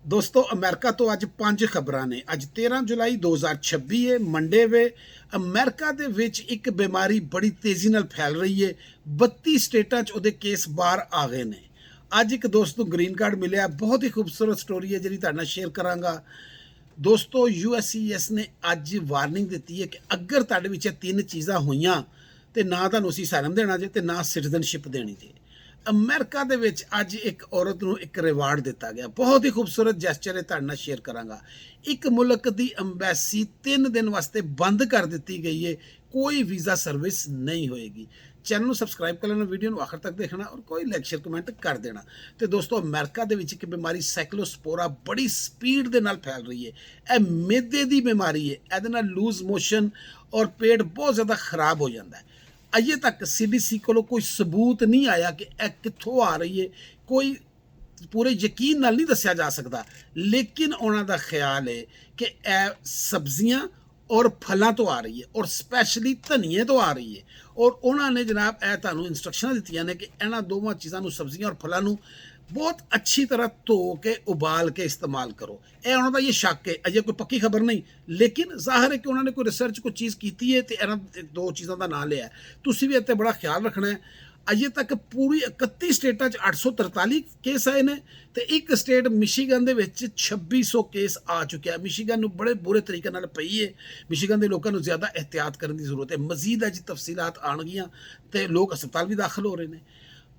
ਦੋਸਤੋ ਅਮਰੀਕਾ ਤੋਂ ਅੱਜ 5 ਖਬਰਾਂ ਨੇ। ਅੱਜ 13 ਜੁਲਾਈ 2026 ਹੈ, ਮੰਡੇ ਵੇ। ਅਮਰੀਕਾ ਦੇ ਵਿੱਚ ਇੱਕ ਬਿਮਾਰੀ ਬੜੀ ਤੇਜ਼ੀ ਨਾਲ ਫੈਲ ਰਹੀ ਹੈ। 32 ਸਟੇਟਾਂ 'ਚ ਉਹਦੇ ਕੇਸ ਬਾਹਰ ਆ ਗਏ ਨੇ। ਅੱਜ ਇੱਕ ਦੋਸਤ ਨੂੰ ਗ੍ਰੀਨ ਕਾਰਡ ਮਿਲਿਆ। ਬਹੁਤ ਹੀ ਖੂਬਸੂਰਤ ਸਟੋਰੀ ਹੈ ਜਿਹੜੀ ਤੁਹਾਡੇ ਨਾਲ ਸ਼ੇਅਰ ਕਰਾਂਗਾ। ਦੋਸਤੋ USCIS ਨੇ ਅੱਜ ਵਾਰਨਿੰਗ ਦਿੱਤੀ ਹੈ ਕਿ ਅਗਰ ਤੁਹਾਡੇ ਵਿੱਚ ਇਹ ਤਿੰਨ ਚੀਜ਼ਾਂ ਹੋਈਆਂ ਤੇ ਨਾ ਤੁਹਾਨੂੰ ਅਸੀਂ ਅਸਾਈਲਮ ਦੇਣਾ ਜੇ ਤੇ ਨਾ ਸਿਟੀਜ਼ਨਸ਼ਿਪ ਦੇਣੀ ਜੇ। ਅਮਰੀਕਾ ਦੇ ਵਿੱਚ ਅੱਜ ਇੱਕ ਔਰਤ ਨੂੰ ਇੱਕ ਰਿਵਾਰਡ ਦਿੱਤਾ ਗਿਆ। ਬਹੁਤ ਹੀ ਖੂਬਸੂਰਤ ਜੈਸਚਰ ਹੈ, ਤੁਹਾਡੇ ਨਾਲ ਸ਼ੇਅਰ ਕਰਾਂਗਾ। ਇੱਕ ਮੁਲਕ ਦੀ ਅੰਬੈਸੀ 3 ਦਿਨ ਵਾਸਤੇ ਬੰਦ ਕਰ ਦਿੱਤੀ ਗਈ ਹੈ। ਕੋਈ ਵੀਜ਼ਾ ਸਰਵਿਸ ਨਹੀਂ ਹੋਏਗੀ। ਚੈਨਲ ਨੂੰ ਸਬਸਕ੍ਰਾਈਬ ਕਰ ਲੈਣਾ, ਵੀਡੀਓ ਨੂੰ ਆਖਰ ਤੱਕ ਦੇਖਣਾ ਔਰ ਕੋਈ ਲਾਈਕ ਸ਼ੇਅਰ ਕਮੈਂਟ ਕਰ ਦੇਣਾ। ਤੇ ਦੋਸਤੋ ਅਮਰੀਕਾ ਦੇ ਵਿੱਚ ਇੱਕ ਬਿਮਾਰੀ ਸਾਈਕਲੋਸਪੋਰਾ ਬੜੀ ਸਪੀਡ ਦੇ ਨਾਲ ਫੈਲ ਰਹੀ ਹੈ। ਇਹ ਮਿਹਦੇ ਦੀ ਬਿਮਾਰੀ ਹੈ। ਇਹਦੇ ਨਾਲ ਲੂਜ਼ ਮੋਸ਼ਨ ਔਰ ਪੇਟ ਬਹੁਤ ਜ਼ਿਆਦਾ ਖਰਾਬ ਹੋ ਜਾਂਦਾ ਹੈ। ਅਜੇ ਤੱਕ CDC ਕੋਲੋਂ ਕੋਈ ਸਬੂਤ ਨਹੀਂ ਆਇਆ ਕਿ ਇਹ ਕਿੱਥੋਂ ਆ ਰਹੀ ਹੈ। ਕੋਈ ਪੂਰੇ ਯਕੀਨ ਨਾਲ ਨਹੀਂ ਦੱਸਿਆ ਜਾ ਸਕਦਾ, ਲੇਕਿਨ ਉਹਨਾਂ ਦਾ ਖਿਆਲ ਹੈ ਕਿ ਇਹ ਸਬਜ਼ੀਆਂ ਔਰ ਫਲਾਂ ਤੋਂ ਆ ਰਹੀ ਹੈ ਔਰ ਸਪੈਸ਼ਲੀ ਧਨੀਏ ਤੋਂ ਆ ਰਹੀ ਹੈ। ਔਰ ਉਹਨਾਂ ਨੇ ਜਨਾਬ ਇਹ ਤੁਹਾਨੂੰ ਇਨਸਟਰਕਸ਼ਨਾਂ ਦਿੱਤੀਆਂ ਨੇ ਕਿ ਇਹਨਾਂ ਦੋਵਾਂ ਚੀਜ਼ਾਂ ਨੂੰ, ਸਬਜ਼ੀਆਂ ਔਰ ਫਲਾਂ ਨੂੰ, ਬਹੁਤ ਅੱਛੀ ਤਰ੍ਹਾਂ ਧੋ ਕੇ ਉਬਾਲ ਕੇ ਇਸਤੇਮਾਲ ਕਰੋ। ਇਹ ਉਹਨਾਂ ਦਾ ਇਹ ਸ਼ੱਕ ਹੈ, ਅਜੇ ਕੋਈ ਪੱਕੀ ਖਬਰ ਨਹੀਂ, ਲੇਕਿਨ ਜ਼ਾਹਰ ਹੈ ਕਿ ਉਹਨਾਂ ਨੇ ਕੋਈ ਰਿਸਰਚ ਕੋਈ ਚੀਜ਼ ਕੀਤੀ ਹੈ ਤੇ ਇਹਨਾਂ ਦੋ ਚੀਜ਼ਾਂ ਦਾ ਨਾਂ ਲਿਆ। ਤੁਸੀਂ ਵੀ ਇੱਥੇ ਬੜਾ ਖਿਆਲ ਰੱਖਣਾ ਹੈ। ਅਜੇ ਤੱਕ ਪੂਰੀ 31 ਸਟੇਟਾਂ 'ਚ 843 ਕੇਸ ਆਏ ਨੇ ਤੇ ਇੱਕ ਸਟੇਟ ਮਿਸ਼ੀਗਨ ਦੇ ਵਿੱਚ 2600 ਕੇਸ ਆ ਚੁੱਕਿਆ। ਮਿਸ਼ੀਗਨ ਨੂੰ ਬੜੇ ਬੁਰੇ ਤਰੀਕੇ ਨਾਲ ਪਈ ਹੈ। ਮਿਸ਼ੀਗਨ ਦੇ ਲੋਕਾਂ ਨੂੰ ਜ਼ਿਆਦਾ ਅਹਿਤਿਆਤ ਕਰਨ ਦੀ ਜ਼ਰੂਰਤ ਹੈ। ਮਜ਼ੀਦ ਅੱਜ ਤਫਸੀਲਾਤ ਆਉਣਗੀਆਂ ਤੇ ਲੋਕ ਹਸਪਤਾਲ ਵੀ ਦਾਖਲ ਹੋ ਰਹੇ ਨੇ।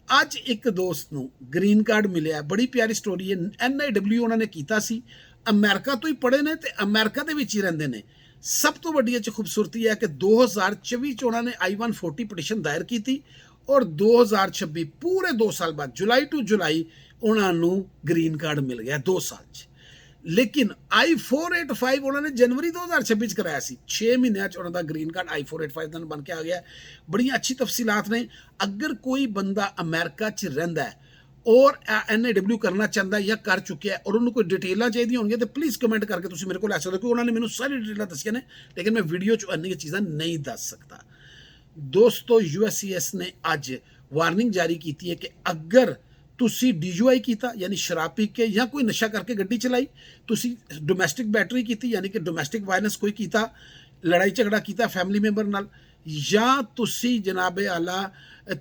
ਅੱਜ ਇੱਕ ਦੋਸਤ ਨੂੰ ਗ੍ਰੀਨ ਕਾਰਡ ਮਿਲਿਆ। ਬੜੀ ਪਿਆਰੀ ਸਟੋਰੀ ਹੈ। NIW ਉਹਨਾਂ ਨੇ ਕੀਤਾ ਸੀ। ਅਮਰੀਕਾ ਤੋਂ ਹੀ ਪੜ੍ਹੇ ਨੇ ਤੇ ਅਮਰੀਕਾ ਦੇ ਵਿੱਚ ਹੀ ਰਹਿੰਦੇ ਨੇ। ਸਭ ਤੋਂ ਵੱਡੀ ਇਹ 'ਚ ਖੂਬਸੂਰਤੀ ਹੈ ਕਿ 2024 'ਚ ਉਹਨਾਂ ਨੇ I-140 ਪਟੀਸ਼ਨ ਦਾਇਰ ਕੀਤੀ ਔਰ 2026 ਪੂਰੇ 2 ਸਾਲ ਬਾਅਦ ਜੁਲਾਈ ਟੂ ਜੁਲਾਈ ਉਹਨਾਂ ਨੂੰ ਗ੍ਰੀਨ ਕਾਰਡ ਮਿਲ ਗਿਆ 2 ਸਾਲ 'ਚ। ਲੇਕਿਨ I-485 ਉਹਨਾਂ ਨੇ ਜਨਵਰੀ 2026 'ਚ ਕਰਾਇਆ ਸੀ। 6 ਮਹੀਨਿਆਂ 'ਚ ਉਹਨਾਂ ਦਾ ਗ੍ਰੀਨ ਕਾਰਡ I-485 ਦਾ ਬਣ ਕੇ ਆ ਗਿਆ। ਬੜੀਆਂ ਅੱਛੀ ਤਫਸੀਲਾਤ ਨੇ। ਅਗਰ ਕੋਈ ਬੰਦਾ ਅਮਰੀਕਾ 'ਚ ਰਹਿੰਦਾ ਹੈ ਔਰ NIW ਕਰਨਾ ਚਾਹੁੰਦਾ ਜਾਂ ਕਰ ਚੁੱਕਿਆ ਔਰ ਉਹਨੂੰ ਕੋਈ ਡਿਟੇਲਾਂ ਚਾਹੀਦੀਆਂ ਹੋਣਗੀਆਂ ਤਾਂ ਪਲੀਜ਼ ਕਮੈਂਟ ਕਰਕੇ ਤੁਸੀਂ ਮੇਰੇ ਕੋਲ ਲੈ ਸਕਦੇ ਹੋ, ਕਿਉਂਕਿ ਉਹਨਾਂ ਨੇ ਮੈਨੂੰ ਸਾਰੀ ਡਿਟੇਲਾਂ ਦੱਸੀਆਂ ਨੇ, ਲੇਕਿਨ ਮੈਂ ਵੀਡੀਓ 'ਚ ਇੰਨੀਆਂ ਚੀਜ਼ਾਂ ਨਹੀਂ ਦੱਸ ਸਕਦਾ। ਦੋਸਤੋ USCIS ਨੇ ਅੱਜ ਵਾਰਨਿੰਗ ਜਾਰੀ ਕੀਤੀ ਹੈ ਕਿ ਅਗਰ ਤੁਸੀਂ DUI ਕੀਤਾ ਯਾਨੀ ਸ਼ਰਾਬ ਪੀ ਕੇ ਜਾਂ ਕੋਈ ਨਸ਼ਾ ਕਰਕੇ ਗੱਡੀ ਚਲਾਈ, ਤੁਸੀਂ ਡੋਮੈਸਟਿਕ ਬੈਟਰੀ ਕੀਤੀ ਯਾਨੀ ਕਿ ਡੋਮੈਸਟਿਕ ਵਾਇਲੈਂਸ ਕੋਈ ਕੀਤਾ, ਲੜਾਈ ਝਗੜਾ ਕੀਤਾ ਫੈਮਿਲੀ ਮੈਂਬਰ ਨਾਲ, ਜਾਂ ਤੁਸੀਂ ਜਨਾਬੇ ਆਲਾ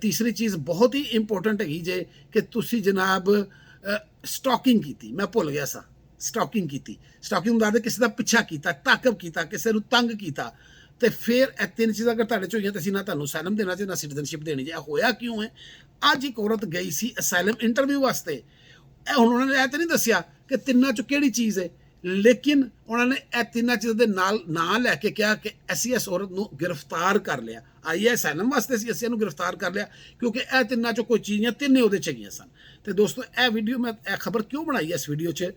ਤੀਸਰੀ ਚੀਜ਼ ਬਹੁਤ ਹੀ ਇੰਪੋਰਟੈਂਟ ਹੈਗੀ ਜੇ ਕਿ ਤੁਸੀਂ ਜਨਾਬ ਸਟਾਕਿੰਗ ਕੀਤੀ। ਮੈਂ ਭੁੱਲ ਗਿਆ ਸਾਂ, ਸਟਾਕਿੰਗ ਕੀਤੀ। ਸਟਾਕਿੰਗ ਦਾ ਕਿਸੇ ਦਾ ਪਿੱਛਾ ਕੀਤਾ, ਤਾਕਬ ਕੀਤਾ, ਕਿਸੇ ਨੂੰ ਤੰਗ ਕੀਤਾ, ਤੇ ਫਿਰ ਇਹ ਤਿੰਨ ਚੀਜ਼ਾਂ ਅਗਰ ਤੁਹਾਡੇ 'ਚ ਹੋਈਆਂ ਤਾਂ ਅਸੀਂ ਨਾ ਤੁਹਾਨੂੰ ਅਸਾਈਲਮ ਦੇਣਾ ਜੇ ਨਾ ਸਿਟੀਜ਼ਨਸ਼ਿਪ ਦੇਣੀ ਜੇ। ਇਹ ਹੋਇਆ ਕਿਉਂ ਹੈ? ਅੱਜ ਇੱਕ ਔਰਤ ਗਈ ਸੀ ਅਸਾਈਲਮ ਇੰਟਰਵਿਊ ਵਾਸਤੇ। ਇਹ ਹੁਣ ਉਹਨਾਂ ਨੇ ਇਹ ਤਾਂ ਨਹੀਂ ਦੱਸਿਆ ਕਿ ਤਿੰਨਾਂ 'ਚੋਂ ਕਿਹੜੀ ਚੀਜ਼ ਹੈ, ਲੇਕਿਨ ਉਹਨਾਂ ਨੇ ਇਹ ਤਿੰਨਾਂ ਚੀਜ਼ਾਂ ਦੇ ਨਾਲ ਨਾਂ ਲੈ ਕੇ ਕਿਹਾ ਕਿ ਅਸੀਂ ਇਸ ਔਰਤ ਨੂੰ ਗ੍ਰਿਫਤਾਰ ਕਰ ਲਿਆ। ਆਈ ਹੈ ਅਸਾਈਲਮ ਵਾਸਤੇ ਸੀ, ਅਸੀਂ ਇਹਨੂੰ ਗ੍ਰਿਫਤਾਰ ਕਰ ਲਿਆ ਕਿਉਂਕਿ ਇਹ ਤਿੰਨਾਂ 'ਚੋਂ ਕੋਈ ਚੀਜ਼ਾਂ ਤਿੰਨੇ ਉਹਦੇ 'ਚ ਹੈਗੀਆਂ ਸਨ। ਤੇ ਦੋਸਤੋ ਇਹ ਵੀਡੀਓ ਮੈਂ ਇਹ ਖਬਰ ਕਿਉਂ ਬਣਾਈ ਹੈ ਇਸ ਵੀਡੀਓ 'ਚ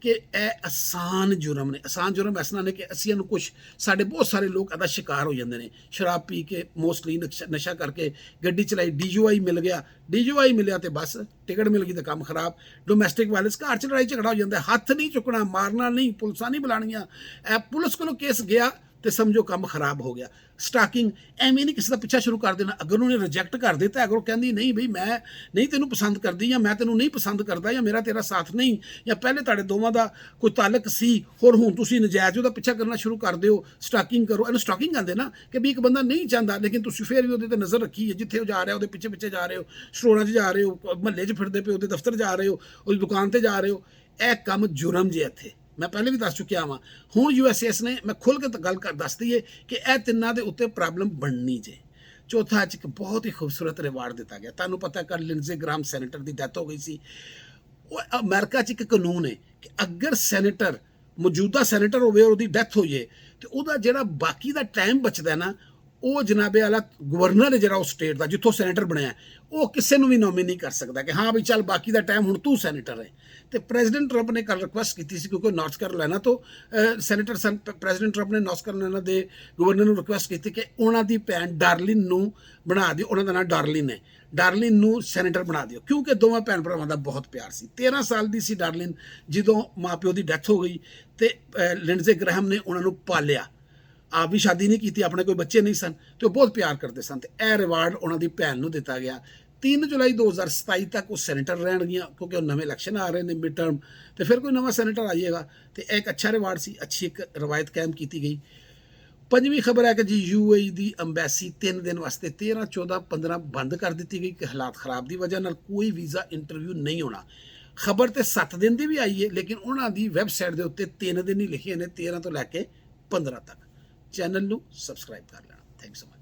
ਕਿ ਇਹ ਆਸਾਨ ਜੁਰਮ ਨੇ। ਆਸਾਨ ਜੁਰਮ ਇਸ ਤਰ੍ਹਾਂ ਨੇ ਕਿ ਅਸੀਂ ਇਹਨੂੰ ਕੁਛ, ਸਾਡੇ ਬਹੁਤ ਸਾਰੇ ਲੋਕ ਇਹਦਾ ਸ਼ਿਕਾਰ ਹੋ ਜਾਂਦੇ ਨੇ। ਸ਼ਰਾਬ ਪੀ ਕੇ, ਮੋਸਟਲੀ ਨਸ਼ਾ ਕਰਕੇ ਗੱਡੀ ਚਲਾਈ, DUI ਮਿਲ ਗਿਆ, DUI ਮਿਲਿਆ ਤੇ ਬਸ ਟਿਕਟ ਮਿਲ ਗਈ ਤੇ ਕੰਮ ਖਰਾਬ। ਡੋਮੈਸਟਿਕ ਵਾਇਲੈਂਸ, ਘਰ 'ਚ ਲੜਾਈ ਝਗੜਾ ਹੋ ਜਾਂਦਾ, ਹੱਥ ਨਹੀਂ ਚੁੱਕਣਾ, ਮਾਰਨਾ ਨਹੀਂ, ਪੁਲਿਸਾਂ ਨਹੀਂ ਬੁਲਾਉਣੀਆਂ। ਇਹ ਪੁਲਿਸ ਕੋਲੋਂ ਕੇਸ ਗਿਆ ਤੇ ਸਮਝੋ ਕੰਮ ਖਰਾਬ ਹੋ ਗਿਆ। ਸਟਾਕਿੰਗ, ਐਵੇਂ ਨਹੀਂ ਕਿਸੇ ਦਾ ਪਿੱਛਾ ਸ਼ੁਰੂ ਕਰ ਦੇਣਾ। ਅਗਰ ਉਹਨੇ ਰਿਜੈਕਟ ਕਰ ਦਿੱਤਾ, ਅਗਰ ਉਹ ਕਹਿੰਦੀ ਨਹੀਂ ਬਈ ਮੈਂ ਨਹੀਂ ਤੈਨੂੰ ਪਸੰਦ ਕਰਦੀ ਜਾਂ ਮੈਂ ਤੈਨੂੰ ਨਹੀਂ ਪਸੰਦ ਕਰਦਾ ਜਾਂ ਮੇਰਾ ਤੇਰਾ ਸਾਥ ਨਹੀਂ, ਜਾਂ ਪਹਿਲੇ ਤੁਹਾਡੇ ਦੋਵਾਂ ਦਾ ਕੋਈ ਤਾਲੁਕ ਸੀ ਹੋਰ ਹੁਣ ਤੁਸੀਂ ਨਜਾਇਜ਼ ਉਹਦਾ ਪਿੱਛਾ ਕਰਨਾ ਸ਼ੁਰੂ ਕਰ ਦਿਓ, ਸਟਾਕਿੰਗ ਕਰੋ। ਇਹਨੂੰ ਸਟਾਕਿੰਗ ਕਹਿੰਦੇ ਨਾ, ਕਿ ਵੀ ਇੱਕ ਬੰਦਾ ਨਹੀਂ ਚਾਹੁੰਦਾ ਲੇਕਿਨ ਤੁਸੀਂ ਫਿਰ ਵੀ ਉਹਦੇ ਤੇ ਨਜ਼ਰ ਰੱਖੀ ਹੈ। ਜਿੱਥੇ ਉਹ ਜਾ ਰਿਹਾ ਉਹਦੇ ਪਿੱਛੇ ਪਿੱਛੇ ਜਾ ਰਹੇ ਹੋ, ਸਟੋਰਾਂ 'ਚ ਜਾ ਰਹੇ ਹੋ, ਮਹੱਲੇ 'ਚ ਫਿਰਦੇ ਪਏ, ਉਹਦੇ ਦਫ਼ਤਰ ਜਾ ਰਹੇ ਹੋ, ਉਹਦੀ ਦੁਕਾਨ ਤੇ ਜਾ ਰਹੇ ਹੋ। ਇਹ ਕੰਮ ਜੁਰਮ ਜੇ ਇੱਥੇ ਮੈਂ ਪਹਿਲੇ ਵੀ ਦੱਸ ਚੁੱਕਿਆ ਵਾਂ। ਹੁਣ USCIS ਨੇ ਮੈਂ ਖੁੱਲ੍ਹ ਕੇ ਗੱਲ ਦੱਸਦੀ ਹੈ ਕਿ ਇਹ ਤਿੰਨਾਂ ਦੇ ਉੱਤੇ ਪ੍ਰੋਬਲਮ ਬਣਨੀ ਜੇ। ਚੌਥਾ ਅੱਜ ਇੱਕ ਬਹੁਤ ਹੀ ਖੂਬਸੂਰਤ ਰਿਵਾਰਡ ਦਿੱਤਾ ਗਿਆ। ਤੁਹਾਨੂੰ ਪਤਾ ਕੱਲ੍ਹ ਲਿੰਡਜ਼ੇ ਗ੍ਰਾਹਮ ਸੈਨੇਟਰ ਦੀ ਡੈਥ ਹੋ ਗਈ ਸੀ। ਉਹ ਅਮਰੀਕਾ 'ਚ ਇੱਕ ਕਾਨੂੰਨ ਹੈ ਕਿ ਅਗਰ ਸੈਨੇਟਰ, ਮੌਜੂਦਾ ਸੈਨੇਟਰ ਹੋਵੇ ਔਰ ਉਹਦੀ ਡੈਥ ਹੋ ਜਾਏ ਤੇ ਉਹਦਾ ਜਿਹੜਾ ਬਾਕੀ ਦਾ ਟਾਈਮ ਬਚਦਾ ਨਾ, ਉਹ ਜਨਾਬੇ ਵਾਲਾ ਗਵਰਨਰ ਹੈ ਜਿਹੜਾ ਉਸ ਸਟੇਟ ਦਾ ਜਿੱਥੋਂ ਸੈਨੇਟਰ ਬਣਿਆ, ਉਹ ਕਿਸੇ ਨੂੰ ਵੀ ਨੋਮੀਨੀ ਕਰ ਸਕਦਾ ਕਿ ਹਾਂ ਵੀ ਚੱਲ ਬਾਕੀ ਦਾ ਟਾਈਮ ਹੁਣ ਤੂੰ ਸੈਨੇਟਰ ਹੈ। ਤੇ ਪ੍ਰੈਜ਼ੀਡੈਂਟ ਟਰੰਪ ਨੇ ਕੱਲ ਰਿਕੁਐਸਟ ਕੀਤੀ ਸੀ, ਕਿਉਂਕਿ ਨਾਰਥ ਕੈਰੋਲਾਈਨਾ ਤੋਂ ਸੈਨੇਟਰ ਸਨ। ਪ੍ਰੈਜ਼ੀਡੈਂਟ ਟਰੰਪ ਨੇ ਨਾਰਥ ਕੈਰੋਲਾਈਨਾ ਦੇ ਗਵਰਨਰ ਨੂੰ ਰਿਕੁਐਸਟ ਕੀਤੀ ਕਿ ਉਹਨਾਂ ਦੀ ਭੈਣ ਡਾਰਲਿਨ ਨੂੰ ਬਣਾ ਦਿਓ, ਉਹਨਾਂ ਦਾ ਨਾਮ ਡਾਰਲਿਨ ਹੈ, ਡਾਰਲਿਨ ਨੂੰ ਸੈਨੇਟਰ ਬਣਾ ਦਿਓ, ਕਿਉਂਕਿ ਦੋਵਾਂ ਭੈਣ ਭਰਾਵਾਂ ਦਾ ਬਹੁਤ ਪਿਆਰ ਸੀ। 13 ਸਾਲ ਦੀ ਸੀ ਡਾਰਲਿਨ ਜਦੋਂ ਮਾਂ ਪਿਓ ਦੀ ਡੈਥ ਹੋ ਗਈ ਤੇ ਲਿੰਡਜ਼ੇ ਗ੍ਰਾਹਮ ਨੇ ਉਹਨਾਂ ਨੂੰ ਪਾਲਿਆ। ਆਪ ਵੀ ਸ਼ਾਦੀ ਨਹੀਂ ਕੀਤੀ, ਆਪਣੇ ਕੋਈ ਬੱਚੇ ਨਹੀਂ ਸਨ ਤੇ ਉਹ ਬਹੁਤ ਪਿਆਰ ਕਰਦੇ ਸਨ। ਤੇ ਇਹ ਰਿਵਾਰਡ ਉਹਨਾਂ ਦੀ ਭੈਣ ਨੂੰ ਦਿੱਤਾ ਗਿਆ। 3 ਜੁਲਾਈ 2027 ਤੱਕ ਉਹ ਸੈਨੇਟਰ ਰਹਿਣਗੀਆਂ, ਕਿਉਂਕਿ ਉਹ ਨਵੇਂ ਇਲੈਕਸ਼ਨ ਆ ਰਹੇ ਨੇ ਮਿਡ ਟਰਮ, ਤੇ ਫਿਰ ਕੋਈ ਨਵਾਂ ਸੈਨੇਟਰ ਆ ਜਾਏਗਾ। ਤੇ ਇਹ ਇੱਕ ਅੱਛਾ ਰਿਵਾਰਡ ਸੀ, ਅੱਛੀ ਇੱਕ ਰਵਾਇਤ ਕਾਇਮ ਕੀਤੀ ਗਈ। ਪੰਜਵੀਂ ਖਬਰ ਹੈ ਕਿ ਜੀ UAE ਦੀ ਅੰਬੈਸੀ 3 ਦਿਨ ਵਾਸਤੇ 13, 14, 15 ਬੰਦ ਕਰ ਦਿੱਤੀ ਗਈ ਕਿ ਹਾਲਾਤ ਖਰਾਬ ਦੀ ਵਜ੍ਹਾ ਨਾਲ ਕੋਈ ਵੀਜ਼ਾ ਇੰਟਰਵਿਊ ਨਹੀਂ ਹੋਣਾ। ਖਬਰ ਤੇ 7 ਦਿਨ ਦੀ ਵੀ ਆਈ ਹੈ, ਲੇਕਿਨ ਉਹਨਾਂ ਦੀ ਵੈਬਸਾਈਟ ਦੇ ਉੱਤੇ 3 ਦਿਨ ਹੀ ਲਿਖੇ ਨੇ, 13 ਤੋਂ ਲੈ ਕੇ 15 ਤੱਕ। ਚੈਨਲ ਨੂੰ ਸਬਸਕ੍ਰਾਈਬ ਕਰ ਲੈਣਾ। Thank so much.